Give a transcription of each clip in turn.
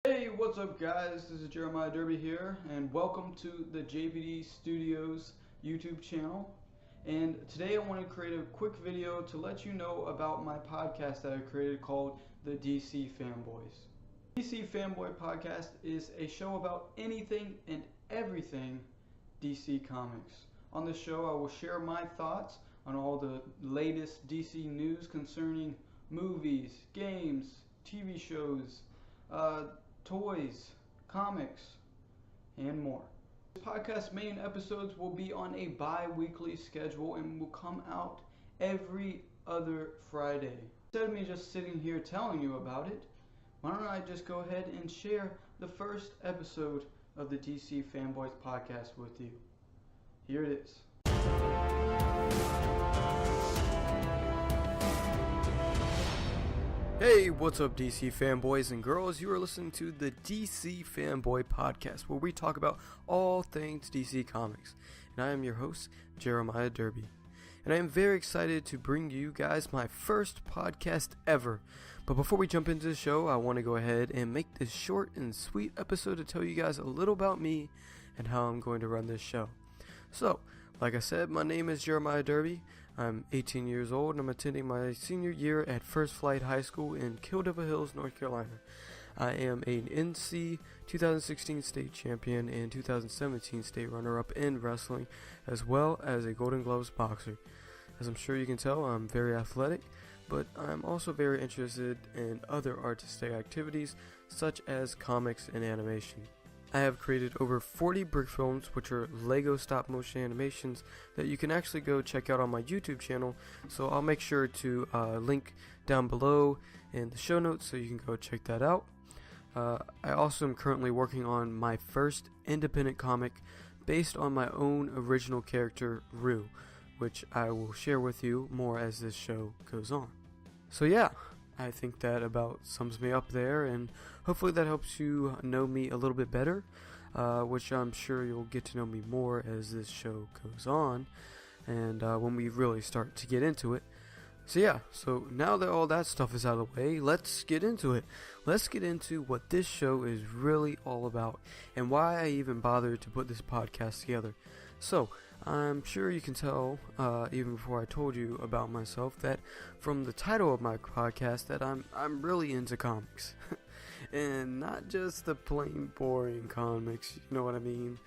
Hey, what's up guys? This is Jeremiah Derby here, and welcome to the JPD Studios YouTube channel. And today I want to create a quick video to let you know about my podcast that I created called the DC Fanboys. DC Fanboy podcast is a show about anything and everything DC Comics. On this show I will share my thoughts on all the latest DC news concerning movies, games, TV shows, toys, comics, and more. This podcast's main episodes will be on a bi-weekly schedule and will come out every other Friday. Instead of me just sitting here telling you about it, why don't I just go ahead and share the first episode of the DC Fanboys podcast with you. Here it is. Hey, what's up DC fanboys and girls? You are listening to the DC Fanboy podcast, where we talk about all things DC Comics. And I am your host, Jeremiah Derby. And I am very excited to bring you guys my first podcast ever. But before we jump into the show, I want to go ahead and make this short and sweet episode to tell you guys a little about me and how I'm going to run this show. So, like I said, my name is Jeremiah Derby. I'm 18 years old and I'm attending my senior year at First Flight High School in Kill Devil Hills, North Carolina. I am an NC 2016 state champion and 2017 state runner-up in wrestling, as well as a Golden Gloves boxer. As I'm sure you can tell, I'm very athletic, but I'm also very interested in other artistic activities such as comics and animation. I have created over 40 brick films, which are Lego stop motion animations that you can actually go check out on my YouTube channel. So I'll make sure to link down below in the show notes so you can go check that out. I also am currently working on my first independent comic based on my own original character, Rue, which I will share with you more as this show goes on. So yeah, I think that about sums me up there, and hopefully that helps you know me a little bit better, which I'm sure you'll get to know me more as this show goes on, and when we really start to get into it. So yeah, so now that all that stuff is out of the way, let's get into it. Let's get into what this show is really all about, and why I even bothered to put this podcast together. So, I'm sure you can tell, even before I told you about myself, that from the title of my podcast that I'm really into comics. And not just the plain boring comics, you know what I mean?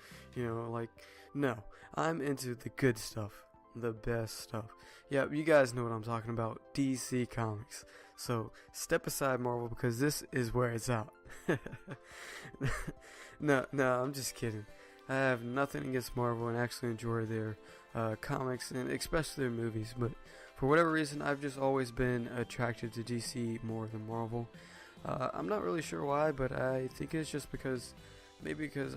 No, I'm into the good stuff. The best stuff. Yeah, you guys know what I'm talking about. DC Comics. So step aside, Marvel, because this is where it's at. No, I'm just kidding. I have nothing against Marvel and actually enjoy their comics and especially their movies. But for whatever reason, I've just always been attracted to DC more than Marvel. I'm not really sure why, but I think it's just because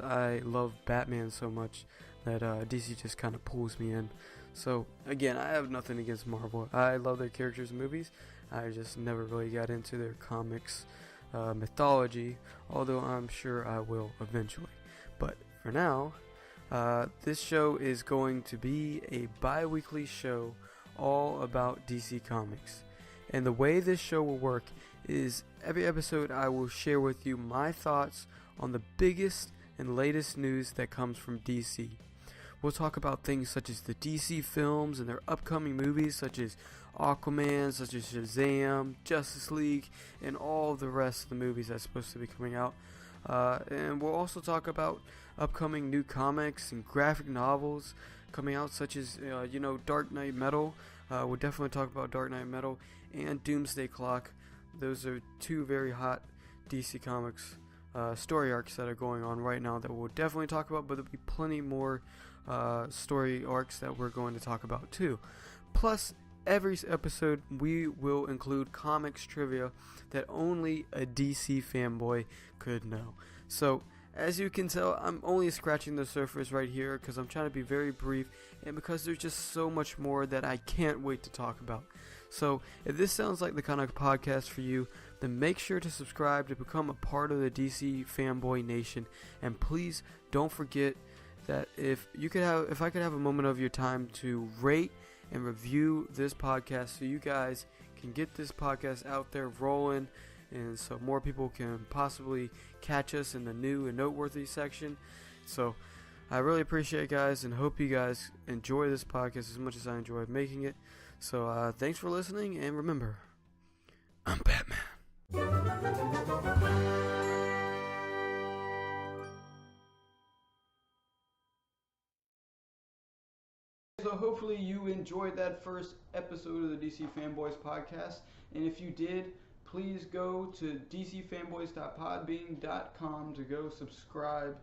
I love Batman so much that DC just kind of pulls me in. So again, I have nothing against Marvel. I love their characters and movies. I just never really got into their comics mythology, although I'm sure I will eventually. But for now, this show is going to be a bi-weekly show all about DC Comics. And the way this show will work is every episode I will share with you my thoughts on the biggest and latest news that comes from DC. We'll talk about things such as the DC films and their upcoming movies such as Aquaman, such as Shazam, Justice League, and all the rest of the movies that's supposed to be coming out. And we'll also talk about upcoming new comics and graphic novels coming out, such as, Dark Knight Metal. We'll definitely talk about Dark Knight Metal and Doomsday Clock. Those are two very hot DC Comics story arcs that are going on right now that we'll definitely talk about, but there'll be plenty more story arcs that we're going to talk about too. Plus, every episode we will include comics trivia that only a DC fanboy could know. So, as you can tell, I'm only scratching the surface right here because I'm trying to be very brief and because there's just so much more that I can't wait to talk about. So, if this sounds like the kind of podcast for you, then make sure to subscribe to become a part of the DC Fanboy Nation, and please don't forget that if I could have a moment of your time to rate and review this podcast so you guys can get this podcast out there rolling and so more people can possibly catch us in the new and noteworthy section. So I really appreciate it, guys, and hope you guys enjoy this podcast as much as I enjoyed making it. So thanks for listening, and remember, I'm Batman. So hopefully you enjoyed that first episode of the DC Fanboys podcast, and if you did, please go to dcfanboys.podbean.com to go subscribe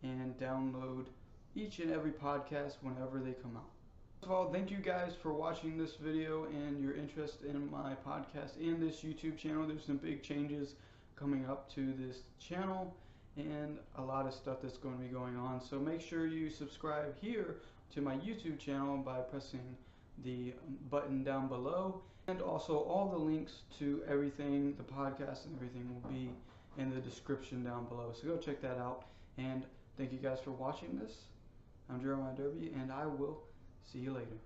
and download each and every podcast whenever they come out. First of all, thank you guys for watching this video and your interest in my podcast and this YouTube channel. There's some big changes coming up to this channel and a lot of stuff that's going to be going on. So make sure you subscribe here to my YouTube channel by pressing the button down below. And also all the links to everything, the podcast and everything, will be in the description down below. So go check that out. And thank you guys for watching this. I'm Jeremiah Derby, and I will see you later.